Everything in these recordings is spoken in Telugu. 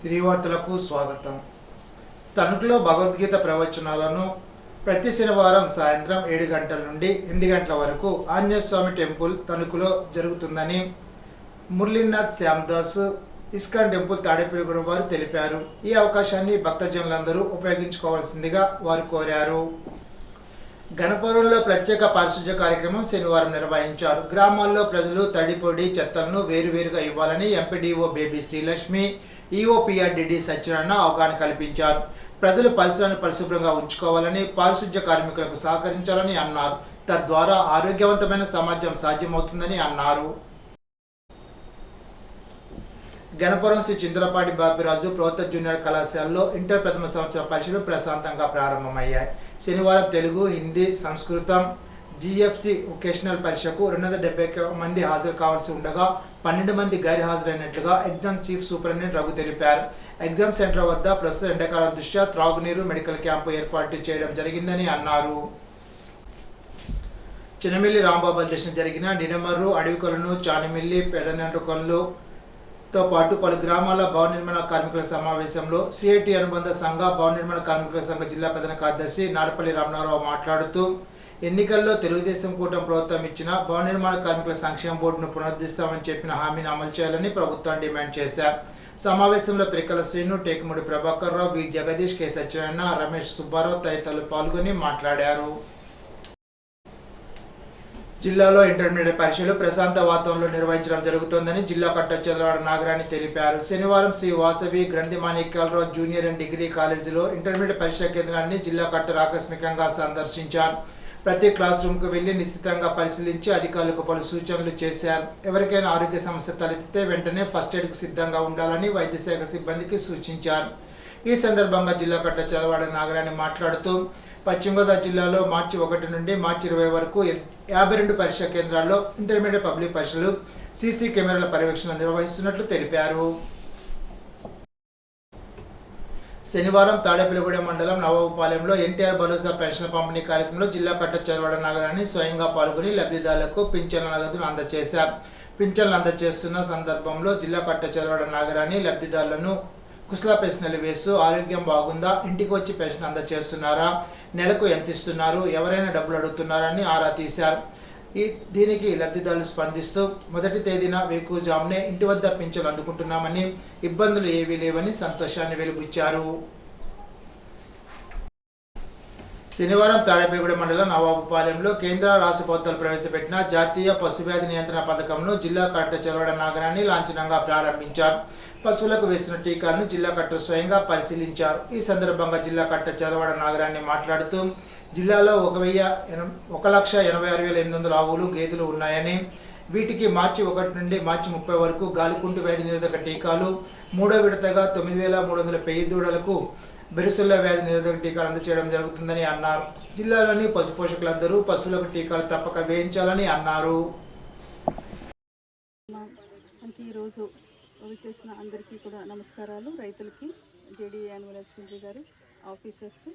తిరివార్తలకు స్వాగతం. తణుకులో భగవద్గీత ప్రవచనాలను ప్రతి శనివారం సాయంత్రం 7 గంటల నుండి 8 గంటల వరకు ఆంజనేయస్వామి టెంపుల్ తణుకులో జరుగుతుందని మురళీనాథ్ శ్యామ్దాస్ ఇస్కాన్ టెంపుల్ తాడేపల్లిగూడెం వారు తెలిపారు. ఈ అవకాశాన్ని భక్తజనులందరూ ఉపయోగించుకోవాల్సిందిగా వారు కోరారు. గణపురంలో ప్రత్యేక పారిశుధ్య కార్యక్రమం శనివారం నిర్వహించారు. గ్రామాల్లో ప్రజలు తడిపొడి చెత్తలను వేరువేరుగా ఇవ్వాలని ఎంపీడీఓ బేబీ శ్రీలక్ష్మి, ఈఓపీఆర్డీడీ సత్యనారాయణ అవగాహన కల్పించారు. ప్రజలు పరిసరాలను పరిశుభ్రంగా ఉంచుకోవాలని, పారిశుధ్య కార్మికులకు సహకరించాలని అన్నారు. తద్వారా ఆరోగ్యవంతమైన సమాజం సాధ్యమవుతుందని అన్నారు. గణపురం శ్రీ చింతలపాటి బాపిరాజు ప్రభుత్వ జూనియర్ కళాశాలలో ఇంటర్ ప్రథమ సంవత్సర పరీక్షలు ప్రశాంతంగా ప్రారంభమయ్యాయి. శనివారం తెలుగు, హిందీ, సంస్కృతం జీఎఫ్సి వొకేషనల్ పరీక్షకు 270 మంది హాజరు కావాల్సి ఉండగా 12 మంది గైర్ హాజరైనట్లుగా ఎగ్జామ్ చీఫ్ సూపరింటెండెంట్ రఘు తెలిపారు. ఎగ్జామ్ సెంటర్ వద్ద ప్రస్తుత ఎండాకాలం దృష్ట్యా త్రాగునీరు, మెడికల్ క్యాంపు ఏర్పాటు చేయడం జరిగిందని అన్నారు. చినమిల్లి రాంబాబు అధ్యక్షతన జరిగిన నిడమర్రు, అడవికొలను, చానిమిల్లి, పెడనెండ్రుకొల్లుతో పాటు పలు గ్రామాల భవన నిర్మాణ కార్మికుల సమావేశంలో సిఐటి అనుబంధ సంఘ భవన నిర్మాణ కార్మికుల సంఘ జిల్లా ప్రధాన కార్యదర్శి నారపల్లి రామనారావు మాట్లాడుతూ ఎన్నికల్లో తెలుగుదేశం కూటమి ప్రభుత్వం ఇచ్చిన భవన నిర్మాణ కార్మికుల సంక్షేమ బోర్డును పునరుద్ధరిస్తామని చెప్పిన హామీని అమలు చేయాలని ప్రభుత్వాన్ని డిమాండ్ చేశారు. సమావేశంలో పిరికల శ్రీను, టేకుముడి ప్రభాకర్ రావు, వి జగదీష్, కె సత్యనారాయణ, రమేష్ సుబ్బారావు తదితరులు పాల్గొని మాట్లాడారు. జిల్లాలో ఇంటర్మీడియట్ పరీక్షలు ప్రశాంత వాతావరణంలో నిర్వహించడం జరుగుతోందని జిల్లా కలెక్టర్ చంద్రవాడ నాగరాణి తెలిపారు. శనివారం శ్రీ వాసవి గ్రంథి మాణిక్యాలరావు జూనియర్ అండ్ డిగ్రీ కాలేజీలో ఇంటర్మీడియట్ పరీక్షా కేంద్రాన్ని జిల్లా కలెక్టర్ ఆకస్మికంగా సందర్శించారు. ప్రతి క్లాస్ రూమ్కు వెళ్లి నిశ్చితంగా పరిశీలించి అధికారులకు పలు సూచనలు చేశారు. ఎవరికైనా ఆరోగ్య సమస్య తలెత్తితే వెంటనే ఫస్ట్ ఎయిడ్కు సిద్ధంగా ఉండాలని వైద్య శాఖ సిబ్బందికి సూచించారు. ఈ సందర్భంగా జిల్లా కలెక్టర్ చంద్రవాడ నాగరాణి మాట్లాడుతూ పశ్చిమ గోదావరి జిల్లాలో మార్చి 1 నుండి మార్చి 20 వరకు 52 పరీక్షా కేంద్రాల్లో ఇంటర్మీడియట్ పబ్లిక్ పరీక్షలు సీసీ కెమెరాల పర్యవేక్షణ నిర్వహిస్తున్నట్లు తెలిపారు. శనివారం తాడేపల్లిగూడెం మండలం నవాబుపాలెంలో ఎన్టీఆర్ భరోసా పెన్షన్ పంపిణీ కార్యక్రమంలో జిల్లా కలెక్టర్ చంద్రవాడ నాగరాణి స్వయంగా పాల్గొని లబ్ధిదారులకు పింఛన్ల నగదును అందజేశారు. పింఛన్లు అందజేస్తున్న సందర్భంలో జిల్లా కలెక్టర్ చంద్రవాడ నాగరాణి లబ్ధిదారులను కుశల ప్రశ్నలు వేస్తూ ఆరోగ్యం బాగుందా, ఇంటికి వచ్చి పెన్షన్ అందజేస్తున్నారా, నెలకు ఎంత ఇస్తున్నారు, ఎవరైనా డబ్బులు అడుగుతున్నారని ఆరా తీశారు. దీనికి లబ్ధిదారులు స్పందిస్తూ మొదటి తేదీన వేకువజామునే ఇంటి వద్ద పింఛన్లు అందుకుంటున్నామని, ఇబ్బందులు ఏవీ లేవని సంతోషాన్ని వెలుబుచ్చారు. శనివారం తాడేపల్లిగూడెం మండలం నవాబుపాలెంలో కేంద్ర రాష్ట్ర ప్రభుత్వాలు ప్రవేశపెట్టిన జాతీయ పశువ్యాధి నియంత్రణ పథకంను జిల్లా కలెక్టర్ చంద్రవాడ నాగరాణి లాంఛనంగా ప్రారంభించారు. పశువులకు వేసిన టీకాలను జిల్లా కలెక్టర్ స్వయంగా పరిశీలించారు. ఈ సందర్భంగా జిల్లా కలెక్టర్ చంద్రవాడ నాగరాణి మాట్లాడుతూ జిల్లాలో 1,86,800 ఆవులు, గేదెలు ఉన్నాయని, వీటికి మార్చి 1 నుండి మార్చి 30 వరకు గాలికుంటు వ్యాధి నిరోధక టీకాలు, 3వ విడతగా 9,300 పెయ్యి దూడలకు బెరుసెల్లా వ్యాధి నిరోధక టీకాలు అందజేయడం జరుగుతుందని అన్నారు. జిల్లాలోని పశు పోషకులందరూ పశువులకు టీకాలు తప్పక వేయించాలని అన్నారు. ఈరోజు వచ్చేసిన అందరికీ కూడా నమస్కారాలు. రైతులకి, జేడీ యాన్యువల్ అసిస్టెంట్ గారు, ఆఫీసర్స్,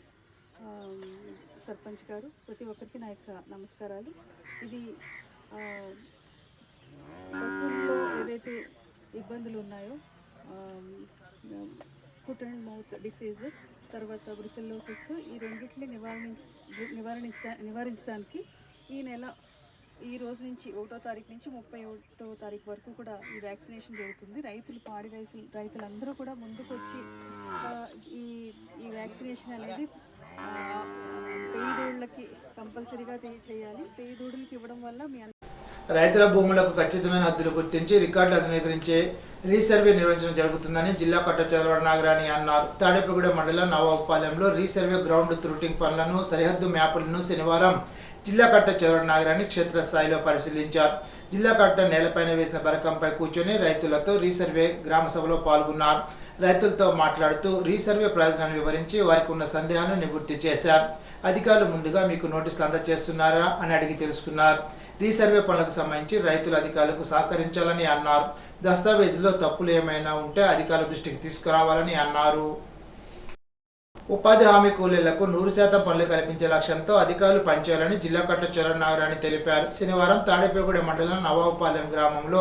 సర్పంచ్ గారు, ప్రతి ఒక్కరికి నా యొక్క నమస్కారాలు. ఇది పశువుల్లో ఏదైతే ఇబ్బందులు ఉన్నాయో, ఫుట్ అండ్ మౌత్ డిసీజ్, తర్వాత బ్రుసెల్లోసిస్, ఈ రెండింటిని నివారించడానికి ఈ రోజు నుంచి 1వ తారీఖు నుంచి 31వ తారీఖు వరకు కూడా ఈ వ్యాక్సినేషన్ జరుగుతుంది. రైతులందరూ కూడా ముందుకు వచ్చి ఈ వ్యాక్సినేషన్ అనేది పెయ్యిదూడలకి కంపల్సరీగా చేయాలి. పెయ్యిదూడలకి ఇవ్వడం వల్ల రైతుల భూములకు ఖచ్చితమైన హద్దులు గుర్తించి రికార్డులు అధునీకరించే రీసర్వే నిర్వహించడం జరుగుతుందని జిల్లా కలెక్టర్ చంద్రవాడ నాగరాణి అన్నారు. తాడేపల్లిగూడెం మండలం నవాబుపాలెంలో రీసర్వే గ్రౌండ్ త్రూటింగ్ పనులను, సరిహద్దు మ్యాపులను శనివారం జిల్లా కలెక్టర్ చంద్రవాడ నాగరాణి క్షేత్రస్థాయిలో పరిశీలించారు. జిల్లా కలెక్టర్ నేలపైన వేసిన బరకంపై కూర్చొని రైతులతో రీసర్వే గ్రామ సభలో పాల్గొన్నారు. రైతులతో మాట్లాడుతూ రీసర్వే ప్రయోజనాన్ని వివరించి వారికి ఉన్న సందేహాలను నివృత్తి చేశారు. అధికారులు ముందుగా మీకు నోటీసులు అందజేస్తున్నారా అని అడిగి తెలుసుకున్నారు. రీసర్వే పనులకు సంబంధించి రైతులు అధికారులకు సహకరించాలని అన్నారు. దస్తావేజులో తప్పులు ఏమైనా ఉంటే అధికారుల దృష్టికి తీసుకురావాలని అన్నారు. ఉపాధి హామీ కూలీలకు 100% పనులు కల్పించే లక్ష్యంతో అధికారులు పనిచేయాలని జిల్లా కలెక్టర్ చంద్రవాడ నాగరాణి తెలిపారు. శనివారం తాడేపల్లిగూడెం మండలం నవాబుపాలెం గ్రామంలో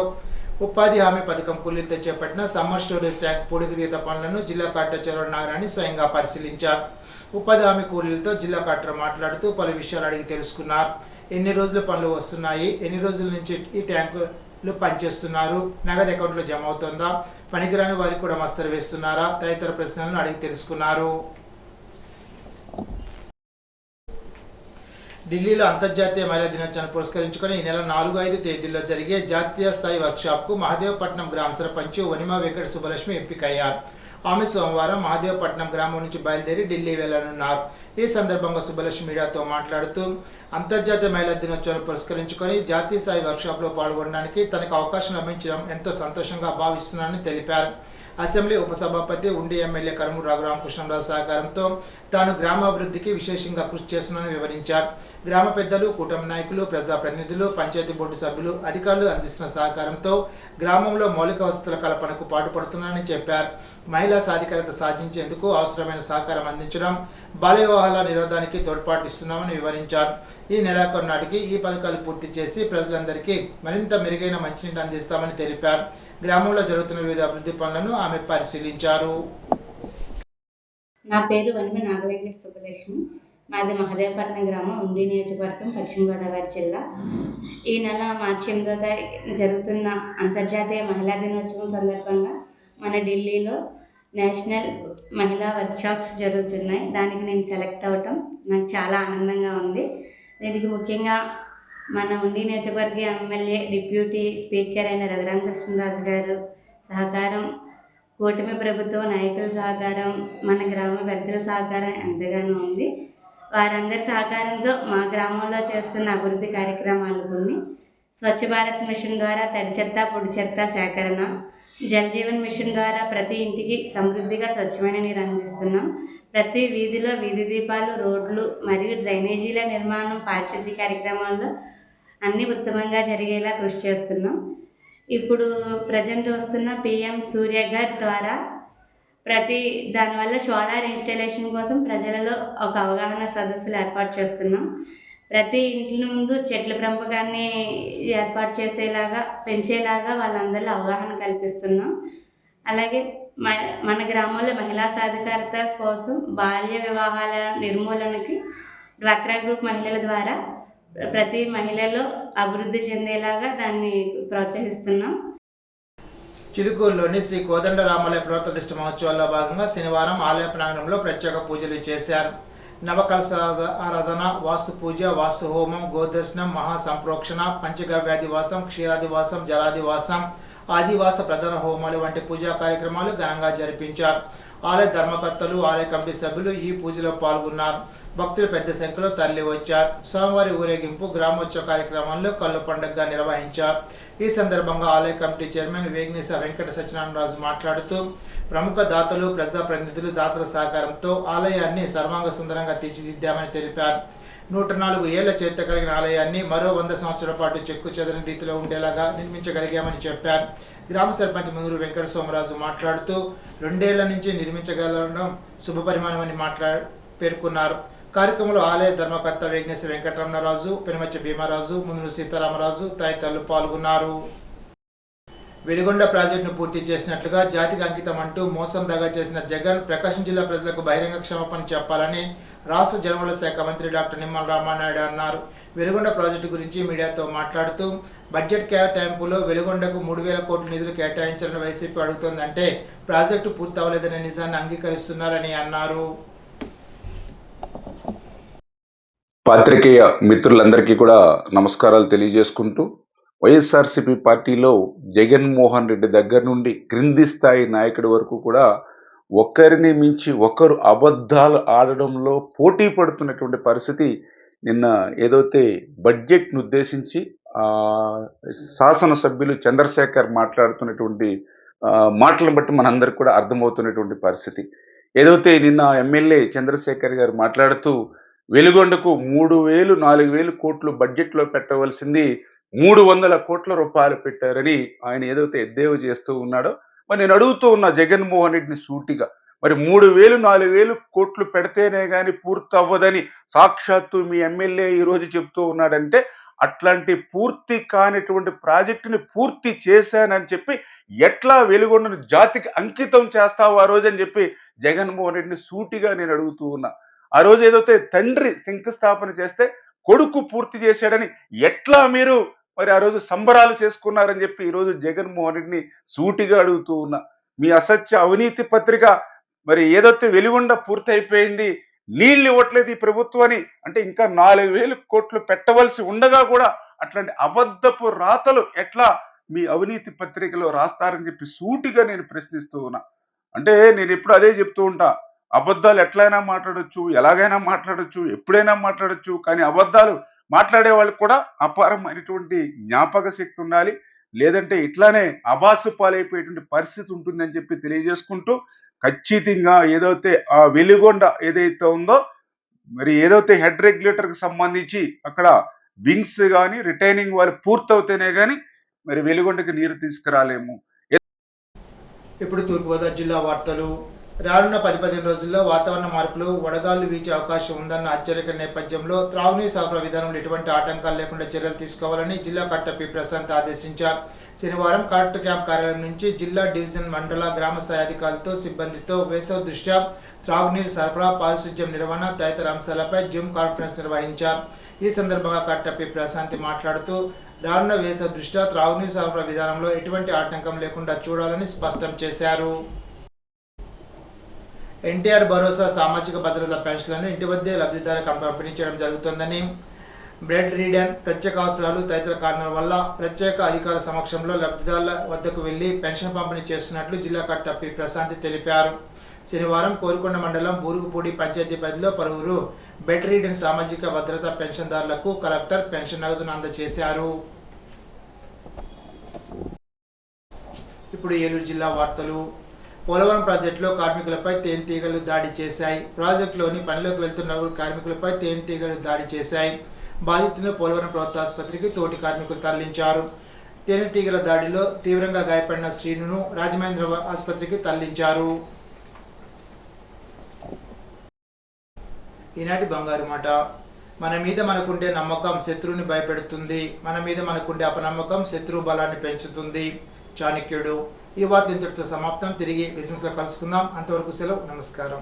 ఉపాధి హామీ పథకం కూలీలతో చేపట్టిన సమ్మర్ స్టోరేజ్ ట్యాంక్ పూడికతీత పనులను జిల్లా కలెక్టర్ చలవడ నాగరాణి స్వయంగా పరిశీలించారు. ఉపాధి హామీ కూలీలతో జిల్లా కలెక్టర్ మాట్లాడుతూ పలు విషయాలు అడిగి తెలుసుకున్నారు. ఎన్ని రోజుల పనులు వస్తున్నాయి, ఎన్ని రోజుల నుంచి ఈ ట్యాంకులు పనిచేస్తున్నారు, నగదు అకౌంట్లో జమ అవుతుందా, పనికిరాని వారికి కూడా మస్తరు వేస్తున్నారా తదితర ప్రశ్నలను అడిగి తెలుసుకున్నారు. ఢిల్లీలో అంతర్జాతీయ మహిళా దినోత్సవాన్ని పురస్కరించుకొని ఈ నెల 4-5 తేదీల్లో జరిగే జాతీయ స్థాయి వర్క్షాప్కు మహదేవపట్నం గ్రామ సర్పంచ్ వనిమా వెంకట సుబ్బలక్ష్మి ఎంపికయ్యారు. ఆమె సోమవారం మహదేవపట్నం గ్రామం నుంచి బయలుదేరి ఢిల్లీ వెళ్లనున్నారు. ఈ సందర్భంగా సుబ్బలక్ష్మి మీడియాతో మాట్లాడుతూ అంతర్జాతీయ మహిళా దినోత్సవాన్ని పురస్కరించుకొని జాతీయ స్థాయి వర్క్షాప్లో పాల్గొనడానికి తనకు అవకాశం లభించడం ఎంతో సంతోషంగా భావిస్తున్నానని తెలిపారు. అసెంబ్లీ ఉపసభాపతి ఉండి ఎమ్మెల్యే కరుమూరు రఘురామకృష్ణరాజు సహకారంతో తాను గ్రామాభివృద్ధికి విశేషంగా కృషి చేస్తున్నానని వివరించారు. గ్రామ పెద్దలు, కూటమి నాయకులు, ప్రజాప్రతినిధులు, పంచాయతీ బోర్డు సభ్యులు, అధికారులు అందిస్తున్న సహకారంతో గ్రామంలో మౌలిక వసతుల కల్పనకు పాటుపడుతున్నానని చెప్పారు. మహిళా సాధికారత సాధించేందుకు అవసరమైన సహకారం అందించడం, బాల్య వివాహాల నిరోధానికి తోడ్పాటు ఇస్తున్నామని వివరించారు. ఈ నెలాఖరు నాటికి ఈ పథకాలు పూర్తి చేసి ప్రజలందరికీ మరింత మెరుగైన మంచినీటి అందిస్తామని తెలిపారు. గ్రామంలో జరుగుతున్న వివిధ అభివృద్ధి పనులను ఆమె పరిశీలించారు. నా పేరు వనిమ నాగవెంకట సుబ్బలక్ష్మి. మాది మహదేవపట్నం గ్రామం, ఉండి నియోజకవర్గం, పశ్చిమ గోదావరి జిల్లా. ఈ నెల మార్చి 8వ తారీఖున జరుగుతున్న అంతర్జాతీయ మహిళా దినోత్సవం సందర్భంగా మన ఢిల్లీలో నేషనల్ మహిళా వర్క్షాప్స్ జరుగుతున్నాయి. దానికి నేను సెలెక్ట్ అవ్వటం నాకు చాలా ఆనందంగా ఉంది. దీనికి ముఖ్యంగా మన ఉండి నియోజకవర్గ ఎమ్మెల్యే, డిప్యూటీ స్పీకర్ అయిన రఘురామకృష్ణరాజు గారు సహకారం, కూటమి ప్రభుత్వ నాయకుల సహకారం, మన గ్రామ పెద్దల సహకారం ఎంతగానో ఉంది. వారందరి సహకారంతో మా గ్రామంలో చేస్తున్న అభివృద్ధి కార్యక్రమాలు కొన్ని: స్వచ్ఛ భారత్ మిషన్ ద్వారా తడి చెత్త, పొడి చెత్త సేకరణ, జల్ జీవన్ మిషన్ ద్వారా ప్రతి ఇంటికి సమృద్ధిగా స్వచ్ఛమైన నీరు అందిస్తున్నాం. ప్రతి వీధిలో వీధి దీపాలు, రోడ్లు మరియు డ్రైనేజీల నిర్మాణం, పారిశుద్ధ్య కార్యక్రమాల్లో అన్నీ ఉత్తమంగా జరిగేలా కృషి చేస్తున్నాం. ఇప్పుడు ప్రజెంట్ వస్తున్న PM సూర్యఘర్ ద్వారా దానివల్ల సోలార్ ఇన్స్టాలేషన్ కోసం ప్రజలలో ఒక అవగాహన సదస్సులు ఏర్పాటు చేస్తున్నాం. ప్రతి ఇంటి ముందు చెట్ల పెంపకాన్ని ఏర్పాటు పెంచేలాగా వాళ్ళందరిలో అవగాహన కల్పిస్తున్నాం. అలాగే మన గ్రామంలో మహిళా సాధికారత కోసం బాల్య వివాహాల నిర్మూలనకి డ్వాక్రా గ్రూప్ మహిళల ద్వారా ప్రతి మహిళలో అభివృద్ధి చెందేలాగా దాన్ని ప్రోత్సహిస్తున్నాం. చిలుకూరులోని శ్రీ కోదండరామాలయ పునఃప్రతిష్ఠ మహోత్సవాల్లో భాగంగా శనివారం ఆలయ ప్రాంగణంలో ప్రత్యేక పూజలు చేశారు. నవకలశ ఆరాధన, వాస్తు పూజ, వాస్తు హోమం, గోదర్శనం, మహాసంప్రోక్షణ, పంచగవ్యాదివాసం, క్షీరాదివాసం, జలాదివాసం, ఆదివాస ప్రధాన హోమాలు వంటి పూజా కార్యక్రమాలు ఘనంగా జరిపించారు. ఆలయ ధర్మకర్తలు, ఆలయ కమిటీ సభ్యులు ఈ పూజలో పాల్గొన్నారు. భక్తులు పెద్ద సంఖ్యలో తరలి వచ్చారు. సోమవారి ఊరేగింపు, గ్రామోత్సవ కార్యక్రమాల్లో కళ్ళు పండుగగా నిర్వహించారు. ఈ సందర్భంగా ఆలయ కమిటీ చైర్మన్ వేగ్నేశ వెంకట సత్యనారాయణరాజు మాట్లాడుతూ ప్రముఖ దాతలు, ప్రజాప్రతినిధులు, దాతల సహకారంతో ఆలయాన్ని సర్వాంగ సుందరంగా తీర్చిదిద్దామని తెలిపారు. 104 ఏళ్ల చరిత్ర కలిగిన ఆలయాన్ని మరో 100 సంవత్సరాల పాటు చెక్కు చెదరని రీతిలో ఉండేలాగా నిర్మించగలిగామని చెప్పారు. గ్రామ సర్పంచ్ మునురు వెంకట సోమరాజు మాట్లాడుతూ 2 ఏళ్ల నుంచి నిర్మించగలగడం శుభపరిమాణమని పేర్కొన్నారు. కార్యక్రమంలో ఆలయ ధర్మకర్త వేగ్నేశ వెంకటరమణరాజు, పెనుమచ్చ భీమరాజు, మునురు సీతారామరాజు తదితరులు పాల్గొన్నారు. వెలిగొండ ప్రాజెక్టును పూర్తి చేసినట్లుగా జాతికి అంకితం అంటూ మోసం దగా చేసిన జగన్ ప్రకాశం జిల్లా ప్రజలకు బహిరంగ క్షమాపణ చెప్పాలని రాష్ట్ర జలవనరుల శాఖ మంత్రి డాక్టర్ నిమ్మల రామానాయుడు అన్నారు. వెలిగొండ ప్రాజెక్టు గురించి మీడియాతో మాట్లాడుతూ బడ్జెట్ కేటాయింపులో వెలిగొండకు 3,000 కోట్ల నిధులు కేటాయించాలని వైసీపీ అడుగుతోందంటే ప్రాజెక్టు పూర్తి అవ్వలేదనే నిజాన్ని అంగీకరిస్తున్నారని అన్నారు. పాత్రికేయ మిత్రులందరికీ కూడా నమస్కారాలు తెలియజేసుకుంటూ, వైఎస్ఆర్సీపీ పార్టీలో జగన్మోహన్ రెడ్డి దగ్గర నుండి క్రింది స్థాయి నాయకుడి వరకు కూడా ఒకరిని మించి ఒకరు అబద్ధాలు ఆడడంలో పోటీ పడుతున్నటువంటి పరిస్థితి. నిన్న ఏదైతే బడ్జెట్ను ఉద్దేశించి శాసనసభ్యులు చంద్రశేఖర్ మాట్లాడుతున్నటువంటి మాటలను బట్టి మనందరికి కూడా అర్థమవుతున్నటువంటి పరిస్థితి. ఏదైతే నిన్న ఎమ్మెల్యే చంద్రశేఖర్ గారు మాట్లాడుతూ వెలుగొండకు 3,000-4,000 కోట్లు బడ్జెట్లో పెట్టవలసింది 300 కోట్ల రూపాయలు పెట్టారని ఆయన ఏదైతే ఎద్దేవా చేస్తూ ఉన్నాడో, మరి నేను అడుగుతూ ఉన్న జగన్మోహన్ రెడ్డిని సూటిగా, మరి 3,000-4,000 కోట్లు పెడితేనే కానీ పూర్తి అవ్వదని సాక్షాత్తు మీ ఎమ్మెల్యే ఈరోజు చెప్తూ ఉన్నాడంటే అట్లాంటి పూర్తి కానిటువంటి ప్రాజెక్టుని పూర్తి చేశానని చెప్పి ఎట్లా వెలుగొండను జాతికి అంకితం చేస్తావు ఆ రోజు అని చెప్పి జగన్మోహన్ రెడ్డిని సూటిగా నేను అడుగుతూ ఉన్నా. ఆ రోజు ఏదైతే తండ్రి శంకుస్థాపన చేస్తే కొడుకు పూర్తి చేశాడని ఎట్లా మీరు మరి ఆ రోజు సంబరాలు చేసుకున్నారని చెప్పి ఈరోజు జగన్మోహన్ రెడ్డిని సూటిగా అడుగుతూ ఉన్నా. మీ అసత్య అవినీతి పత్రిక మరి ఏదైతే వెలుగొండ పూర్తి అయిపోయింది, నీళ్ళు ఇవ్వట్లేదు ఈ ప్రభుత్వాన్ని అంటే ఇంకా 4,000 కోట్లు పెట్టవలసి ఉండగా కూడా అట్లాంటి అబద్ధపు రాతలు ఎట్లా మీ అవినీతి పత్రికలో రాస్తారని చెప్పి సూటిగా నేను ప్రశ్నిస్తూ ఉన్నా. అంటే నేను ఎప్పుడు అదే చెప్తూ ఉంటా, అబద్ధాలు ఎట్లయినా మాట్లాడొచ్చు, ఎలాగైనా మాట్లాడొచ్చు, ఎప్పుడైనా మాట్లాడొచ్చు, కానీ అబద్ధాలు మాట్లాడే వాళ్ళకి కూడా అపారమైనటువంటి జ్ఞాపక శక్తి ఉండాలి, లేదంటే ఇట్లానే అబాసు పాలైపోయేటువంటి పరిస్థితి ఉంటుందని చెప్పి తెలియజేసుకుంటూ, ఖచ్చితంగా ఏదైతే ఆ వెలుగొండ ఏదైతే ఉందో మరి ఏదైతే హెడ్ రెగ్యులేటర్కి సంబంధించి అక్కడ వింగ్స్ కానీ రిటైనింగ్ వాళ్ళు పూర్తవుతేనే కానీ మరి వెలుగొండకి నీరు తీసుకురాలేము. ఇప్పుడు తూర్పుగోదావరి జిల్లా వార్తలు. రానున్న 10-15 రోజుల్లో వాతావరణ మార్పులు, వడగాలు వీచే అవకాశం ఉందన్న హెచ్చరిక నేపథ్యంలో త్రాగునీరు సరఫరా విధానంలో ఎటువంటి ఆటంకాలు లేకుండా చర్యలు తీసుకోవాలని జిల్లా కలెక్టర్ పి ప్రశాంత్ ఆదేశించారు. శనివారం కలెక్టర్ క్యాంప్ కార్యాలయం నుంచి జిల్లా డివిజన్, మండల, గ్రామ స్థాయి అధికారులతో, సిబ్బందితో వేసవి దృష్ట్యా త్రాగునీరు సరఫరా, పారిశుధ్యం నిర్వహణ తదితర అంశాలపై జూమ్ కాన్ఫరెన్స్ నిర్వహించారు. ఈ సందర్భంగా కలెక్టర్ పి ప్రశాంత్ మాట్లాడుతూ రానున్న వేసవి దృష్ట్యా త్రాగునీరు సరఫరా విధానంలో ఎటువంటి ఆటంకం లేకుండా చూడాలని స్పష్టం చేశారు. ఎన్టీఆర్ భరోసా సామాజిక భద్రత పెన్షన్లను ఇంటి వద్దే లబ్ధిదారులకు పంపిణీ చేయడం జరుగుతోందని, బ్రెడ్ రీడర్, ప్రత్యేక అవసరాలు తదితర కారణాల వల్ల ప్రత్యేక అధికారుల సమక్షంలో లబ్ధిదారుల వద్దకు వెళ్లి పెన్షన్ పంపిణీ చేస్తున్నట్లు జిల్లా కలెక్టర్ పి ప్రశాంత్ తెలిపారు. శనివారం కోరుకొండ మండలం బూరుగుపూడి పంచాయతీ పరిధిలో పలువురు బెడ్ రీడర్ సామాజిక భద్రత పెన్షన్దారులకు కలెక్టర్ పెన్షన్ నగదును అందజేశారు. ఇప్పుడు ఏలూరు జిల్లా వార్తలు. పోలవరం ప్రాజెక్టులో కార్మికులపై తేనెటీగలు దాడి చేశాయి. ప్రాజెక్టులోని పనిలోకి వెళ్తున్న 4 కార్మికులపై తేనెటీగలు దాడి చేశాయి. బాధితులను పోలవరం ప్రభుత్వ ఆసుపత్రికి తోటి కార్మికులు తరలించారు. తేనెటీగల దాడిలో తీవ్రంగా గాయపడిన శ్రీనును రాజమహేంద్ర ఆసుపత్రికి తరలించారు. ఈనాటి బంగారు మాట. మన మీద మనకుండే నమ్మకం శత్రువుని భయపెడుతుంది, మన మీద మనకుండే అపనమ్మకం శత్రువు బలాన్ని పెంచుతుంది. చాణక్యుడు. ఈ వార్త ఇంతటితో సమాప్తం. తిరిగి బిజినెస్లో కలుసుకుందాం. అంతవరకు సెలవు. నమస్కారం.